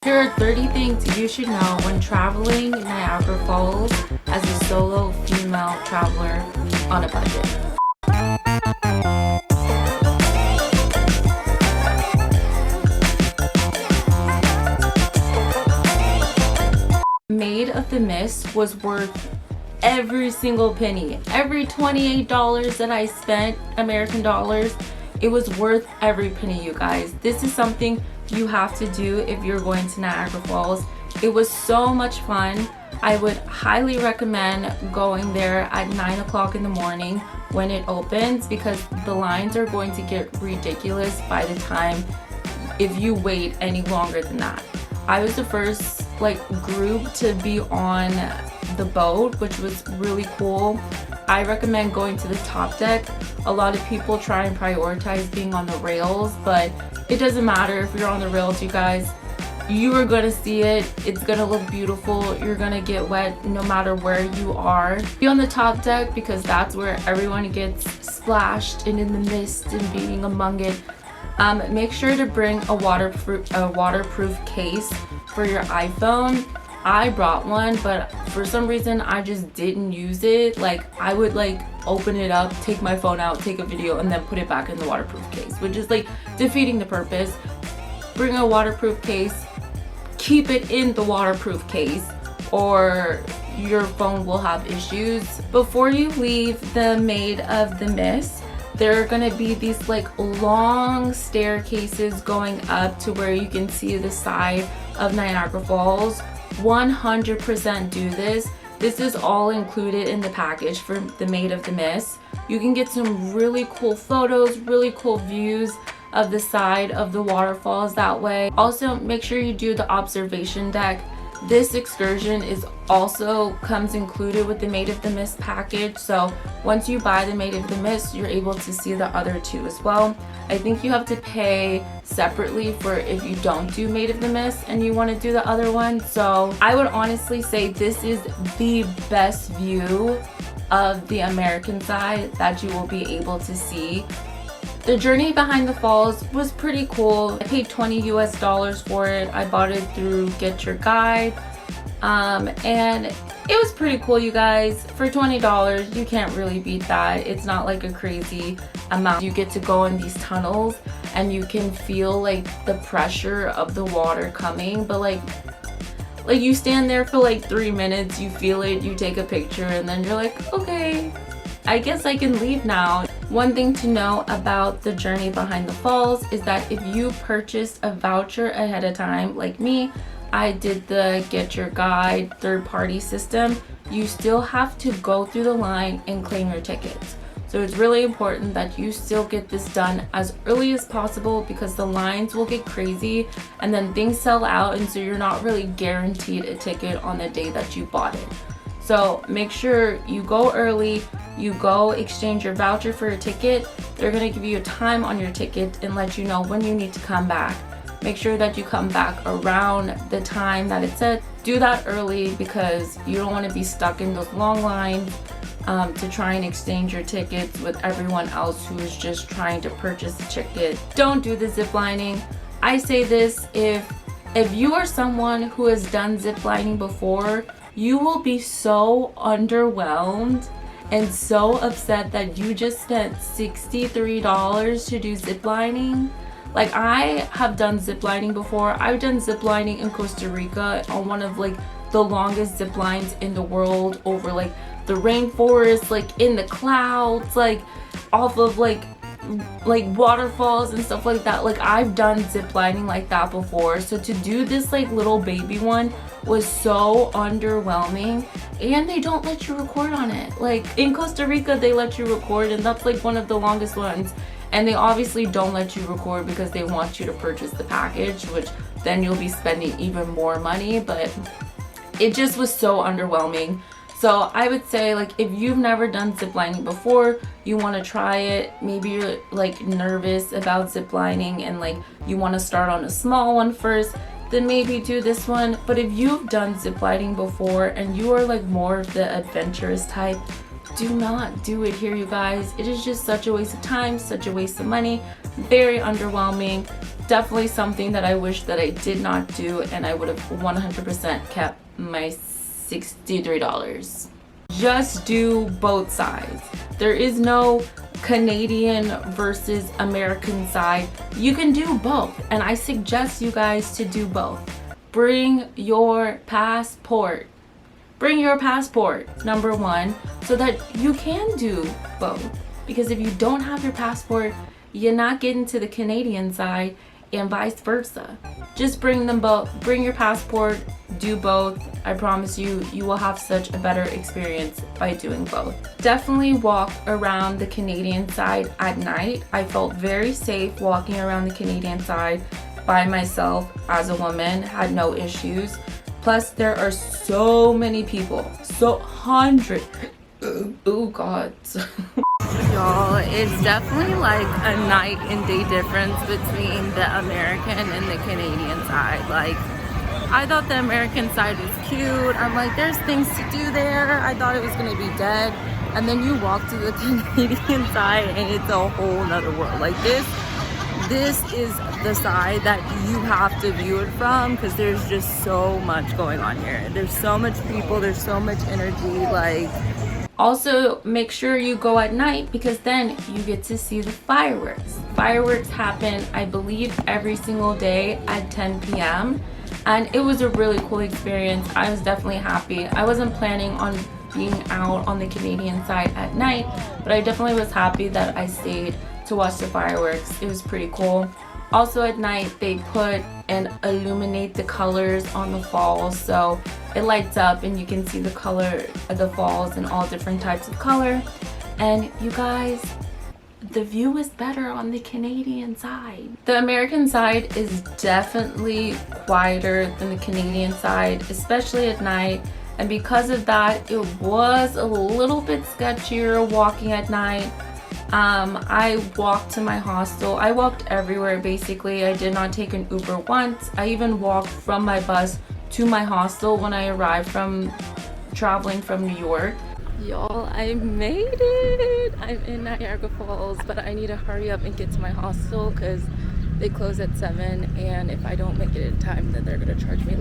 Here are 30 things you should know when traveling Niagara Falls as a solo female traveler on a budget. Maid of the Mist was worth every single penny. Every $28 that I spent, American dollars, it was worth every penny, you guys. This is something you have to do if you're going to Niagara Falls. It was so much fun. I would highly recommend going there at 9 o'clock in the morning when it opens, because the lines are going to get ridiculous by the time if you wait any longer than that. I was the first group to be on the boat, which was really cool. I recommend going to the top deck. A lot of people try and prioritize being on the rails, but it doesn't matter if you're on the rails, you guys. You are gonna see it. It's gonna look beautiful. You're gonna get wet no matter where you are. Be on the top deck because that's where everyone gets splashed and in the mist and being among it. Make sure to bring a waterproof case for your iPhone. I brought one, but for some reason I just didn't use it. I would open it up, take my phone out, take a video, and then put it back in the waterproof case, which is defeating the purpose. Bring a waterproof case, keep it in the waterproof case, or your phone will have issues. Before you leave the Maid of the Mist, there are gonna be these long staircases going up to where you can see the side of Niagara Falls. 100% do this. This is all included in the package for the Maid of the Mist. You can get some really cool photos, really cool views of the side of the waterfalls that way. Also, make sure you do the observation deck. This excursion also comes included with the Maid of the Mist package. So once you buy the Maid of the Mist, you're able to see the other two as well. I think you have to pay separately for if you don't do Maid of the Mist and you want to do the other one. So I would honestly say this is the best view of the American side that you will be able to see. The journey behind the falls was pretty cool. I paid $20 US for it. I bought it through Get Your Guide. And it was pretty cool, you guys. For $20, you can't really beat that. It's not a crazy amount. You get to go in these tunnels and you can feel the pressure of the water coming, but you stand there for 3 minutes, you feel it, you take a picture, and then you're okay, I guess I can leave now. One thing to know about the journey behind the falls is that if you purchased a voucher ahead of time, like me, I did the Get Your Guide third-party system, you still have to go through the line and claim your tickets. So it's really important that you still get this done as early as possible, because the lines will get crazy and then things sell out, and so you're not really guaranteed a ticket on the day that you bought it. So make sure you go early, you go exchange your voucher for your ticket. They're gonna give you a time on your ticket and let you know when you need to come back. Make sure that you come back around the time that it said. Do that early because you don't want to be stuck in those long lines to try and exchange your tickets with everyone else who is just trying to purchase a ticket. Don't do the ziplining. I say this, if you are someone who has done ziplining before, you will be so underwhelmed and so upset that you just spent $63 to do ziplining. I have done ziplining before. I've done ziplining in Costa Rica on one of the longest zip lines in the world, over the rainforest, in the clouds, off of waterfalls and stuff like that. I've done ziplining like that before. So to do this little baby one was so underwhelming, and they don't let you record on it. In Costa Rica they let you record, and that's one of the longest ones, and they obviously don't let you record because they want you to purchase the package, which then you'll be spending even more money. But it just was so underwhelming. So I would say if you've never done ziplining before, you want to try it, maybe you're nervous about ziplining and you want to start on a small one first, then maybe do this one. But if you've done ziplining before and you are more of the adventurous type, do not do it here, you guys. It is just such a waste of time, such a waste of money, very underwhelming. definitely something that I wish that I did not do, and I would have 100% kept my $63. Just do both sides. There is no Canadian versus American side. You can do both, and I suggest you guys to do both. Bring your passport. Bring your passport, number one, so that you can do both. Because if you don't have your passport, you're not getting to the Canadian side, and vice versa. Just bring them both. Bring your passport, do both. I promise you, you will have such a better experience by doing both. Definitely walk around the Canadian side at night. I felt very safe walking around the Canadian side by myself as a woman, had no issues. Plus, there are so many people, so hundreds. Oh God. Y'all, it's definitely like a night and day difference between the American and the Canadian side. Like, I thought the American side was cute. I'm like, there's things to do there. I thought it was gonna be dead. And then you walk to the Canadian side and it's a whole nother world. Like this is the side that you have to view it from, because there's just so much going on here. There's so much people, there's so much energy. Like, also make sure you go at night, because then you get to see the fireworks. Fireworks happen, I believe, every single day at 10 p.m. and it was a really cool experience. I was definitely happy. I wasn't planning on being out on the Canadian side at night, but I definitely was happy that I stayed to watch the fireworks. It was pretty cool. Also at night, they put and illuminate the colors on the falls, so it lights up and you can see the color of the falls in all different types of color. And you guys, the view is better on the Canadian side. The American side is definitely quieter than the Canadian side, especially at night. And because of that, it was a little bit sketchier walking at night. I walked to my hostel. I walked everywhere basically. I did not take an Uber once. I even walked from my bus to my hostel when I arrived from traveling from New York. Y'all, I made it! I'm in Niagara Falls, but I need to hurry up and get to my hostel because they close at 7, and if I don't make it in time, then they're gonna charge me.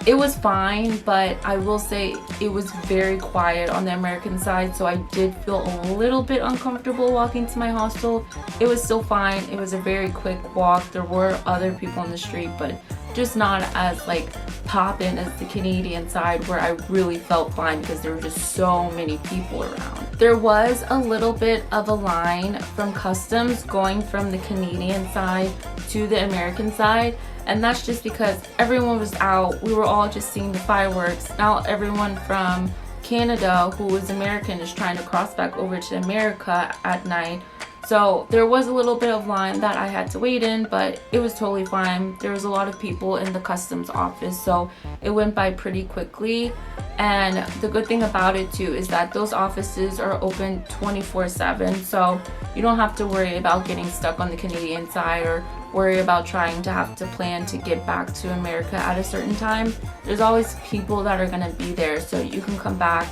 It was fine, but I will say it was very quiet on the American side, so I did feel a little bit uncomfortable walking to my hostel. It was still fine. It was a very quick walk. There were other people on the street, but just not as like poppin' as the Canadian side, where I really felt fine because there were just so many people around. There was a little bit of a line from customs going from the Canadian side to the American side, and that's just because everyone was out. We were all just seeing the fireworks. Now everyone from Canada who was American is trying to cross back over to America at night. So there was a little bit of line that I had to wait in, but it was totally fine. There was a lot of people in the customs office, so it went by pretty quickly. And the good thing about it too is that those offices are open 24/7, so you don't have to worry about getting stuck on the Canadian side or worry about trying to have to plan to get back to America at a certain time. There's always people that are gonna be there, so you can come back.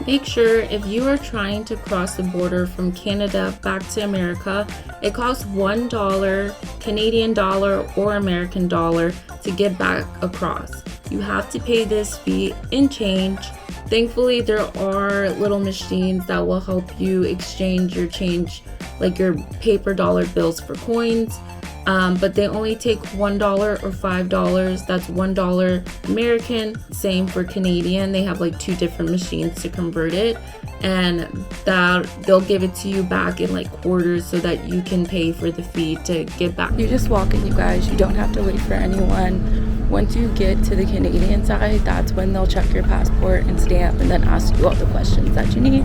Make sure if you are trying to cross the border from Canada back to America, it costs $1 Canadian dollar or American dollar to get back across. You have to pay this fee in change. Thankfully, there are little machines that will help you exchange your change, like your paper dollar bills for coins. But they only take $1 or $5. That's $1 American, same for Canadian. They have like 2 different machines to convert it, and that they'll give it to you back in like quarters so that you can pay for the fee to get back. You just walk in, you guys. You don't have to wait for anyone. Once you get to the Canadian side, that's when they'll check your passport and stamp and then ask you all the questions that you need.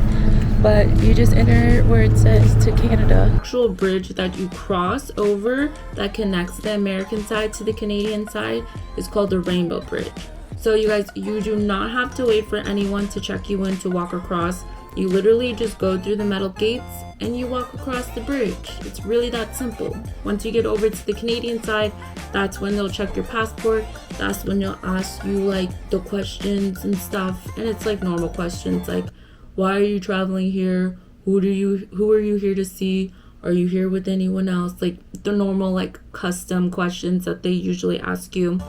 But you just enter where it says to Canada. The actual bridge that you cross over that connects the American side to the Canadian side is called the Rainbow Bridge. So you guys, you do not have to wait for anyone to check you in to walk across. You literally just go through the metal gates and you walk across the bridge. It's really that simple. Once you get over to the Canadian side, that's when they'll check your passport. That's when they'll ask you like the questions and stuff. And it's like normal questions like, why are you traveling here? Who are you here to see? Are you here with anyone else? Like the normal like custom questions that they usually ask you.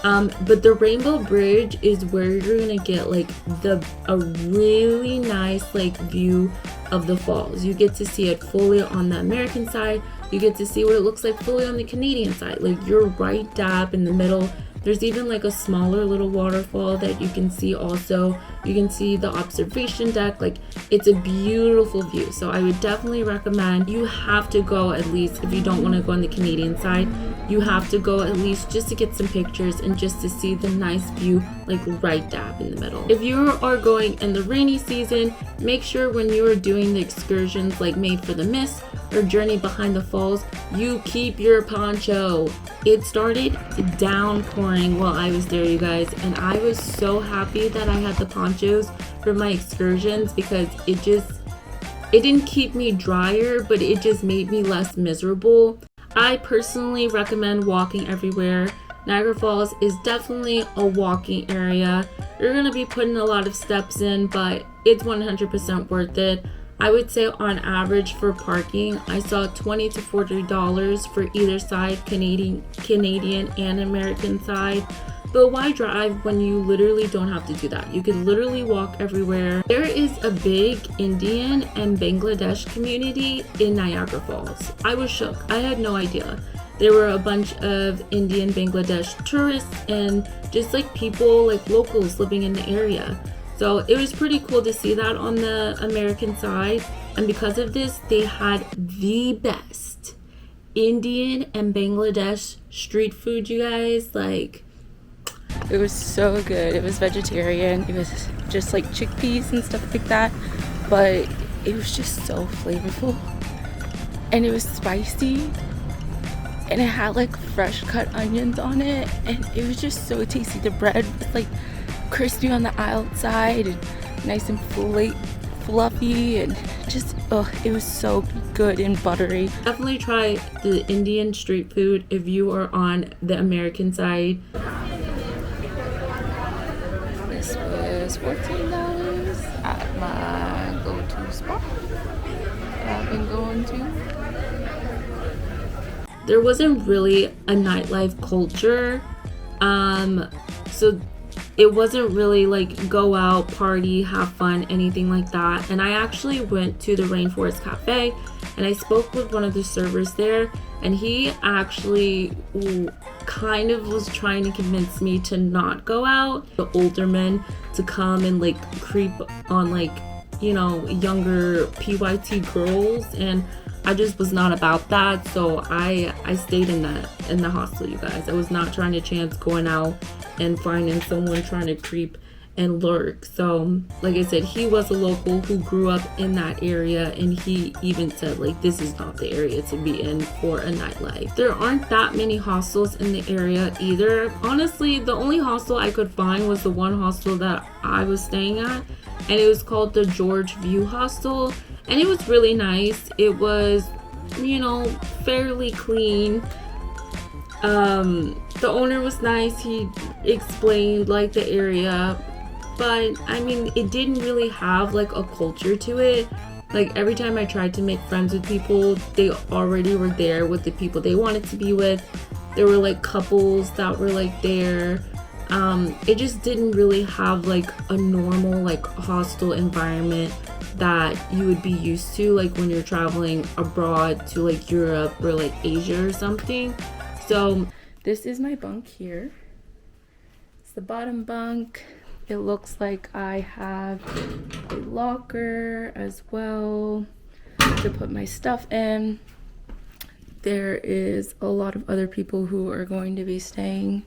But the Rainbow Bridge is where you're gonna get like a really nice like view of the falls. You get to see it fully on the American side. You get to see what it looks like fully on the Canadian side. Like you're right dab in the middle. There's even like a smaller little waterfall that you can see also. You can see the observation deck. Like it's a beautiful view. So I would definitely recommend, you have to go at least, if you don't want to go on the Canadian side, you have to go at least just to get some pictures and just to see the nice view like right dab in the middle. If you are going in the rainy season, make sure when you are doing the excursions like Made for the Mist or Journey Behind the Falls, you keep your poncho. It started downpouring while I was there, you guys, and I was so happy that I had the ponchos for my excursions because it didn't keep me drier, but it just made me less miserable. I personally recommend walking everywhere. Niagara Falls is definitely a walking area. You're gonna be putting a lot of steps in, but it's 100% worth it. I would say on average for parking, I saw $20 to $40 for either side, Canadian and American side. But why drive when you literally don't have to do that? You can literally walk everywhere. There is a big Indian and Bangladesh community in Niagara Falls. I was shook. I had no idea. There were a bunch of Indian, Bangladesh tourists and just like people, like locals living in the area. So it was pretty cool to see that on the American side. And because of this, they had the best Indian and Bangladesh street food, you guys. Like, it was so good. It was vegetarian. It was just like chickpeas and stuff like that. But it was just so flavorful. And it was spicy. And it had like fresh cut onions on it. And it was just so tasty. The bread was like crispy on the outside and nice and fluffy and just it was so good and buttery. Definitely try the Indian street food if you are on the American side. This was $14 at my go-to spot that I've been going to. There wasn't really a nightlife culture, so it wasn't really like go out, party, have fun, anything like that. And I actually went to the Rainforest Cafe and I spoke with one of the servers there, and he actually kind of was trying to convince me to not go out. The older men to come and like creep on like, you know, younger PYT girls, and I just was not about that. So I stayed in the hostel, you guys. I was not trying to chance going out and finding someone trying to creep and lurk. So like I said, he was a local who grew up in that area, and he even said like this is not the area to be in for a nightlife. There aren't that many hostels in the area either. Honestly, the only hostel I could find was the one hostel that I was staying at, and it was called the George View Hostel, and it was really nice. It was, you know, fairly clean. The owner was nice. He explained like the area, but I mean, it didn't really have like a culture to it. Like every time I tried to make friends with people, they already were there with the people they wanted to be with. There were like couples that were like there. It just didn't really have like a normal like hostel environment that you would be used to like when you're traveling abroad to like Europe or like Asia or something. So this is my bunk here. It's the bottom bunk. It looks like I have a locker as well to put my stuff in. There is a lot of other people who are going to be staying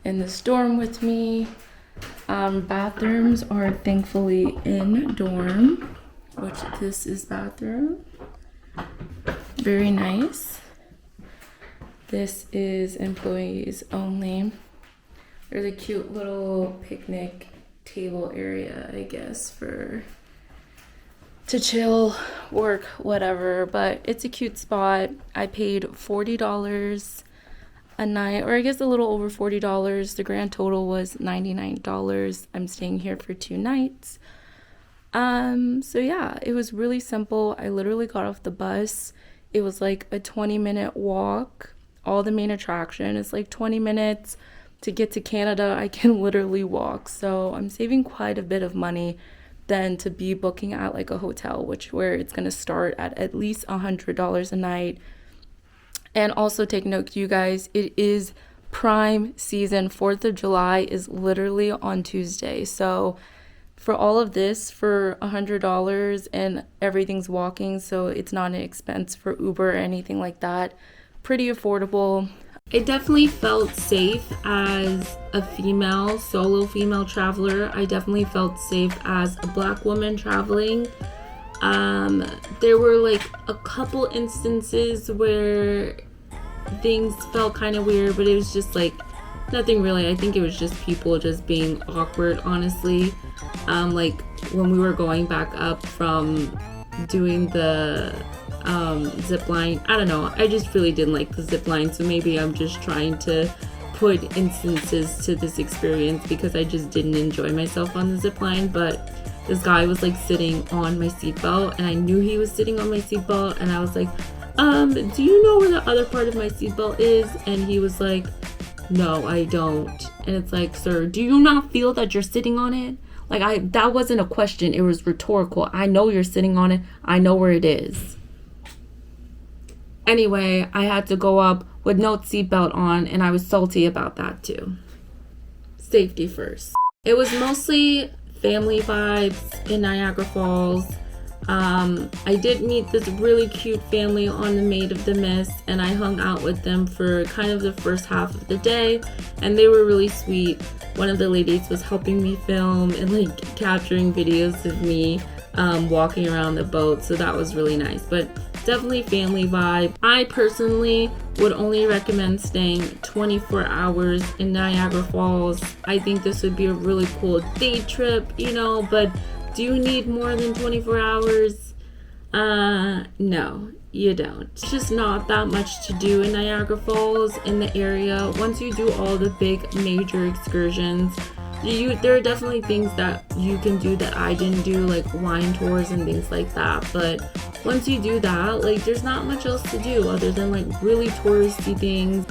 in this dorm with me. Bathrooms are thankfully in dorm, which this is bathroom. Very nice. This is employees only. There's a cute little picnic table area, I guess, to chill, work, whatever, but it's a cute spot. I paid $40 a night, or I guess a little over $40. The grand total was $99. I'm staying here for 2 nights. So yeah, it was really simple. I literally got off the bus It was like a 20-minute walk. All the main attraction is like 20 minutes. To get to Canada, I can literally walk. So I'm saving quite a bit of money than to be booking at like a hotel, where it's going to start at least $100 a night. And also take note, you guys, it is prime season. 4th of July is literally on Tuesday. So for all of this, for $100, and everything's walking, so it's not an expense for Uber or anything like that. Pretty affordable. It definitely felt safe as a solo female traveler. I definitely felt safe as a Black woman traveling. There were like a couple instances where things felt kind of weird, but it was just like nothing really. I think it was just people just being awkward, honestly. Like when we were going back up from doing the zip line, I don't know, I just really didn't like the zip line, so maybe I'm just trying to put instances to this experience because I just didn't enjoy myself on the zip line. But this guy was like sitting on my seatbelt, and I knew he was sitting on my seatbelt, and I was like, do you know where the other part of my seatbelt is? And he was like, no, I don't. And it's like, sir, do you not feel that you're sitting on it? Like, that wasn't a question, it was rhetorical. I know you're sitting on it, I know where it is. Anyway, I had to go up with no seatbelt on, and I was salty about that too. Safety first. It was mostly family vibes in Niagara Falls. I did meet this really cute family on the Maid of the Mist, and I hung out with them for kind of the first half of the day, and they were really sweet. One of the ladies was helping me film and like capturing videos of me walking around the boat, so that was really nice. But definitely family vibe. I personally would only recommend staying 24 hours in Niagara Falls. I think this would be a really cool day trip, you know, but do you need more than 24 hours? No, you don't. It's just not that much to do in Niagara Falls in the area. Once you do all the big major excursions, there are definitely things that you can do that I didn't do, like wine tours and things like that. But once you do that, like there's not much else to do other than like really touristy things.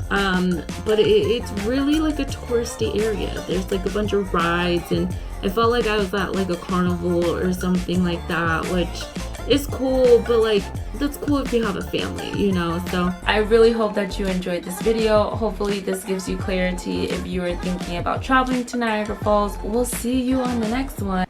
But it's really like a touristy area. There's like a bunch of rides, and I felt like I was at like a carnival or something like that, which is cool, but like that's cool if you have a family, you know. So I really hope that you enjoyed this video. Hopefully this gives you clarity if you are thinking about traveling to Niagara Falls. We'll see you on the next one.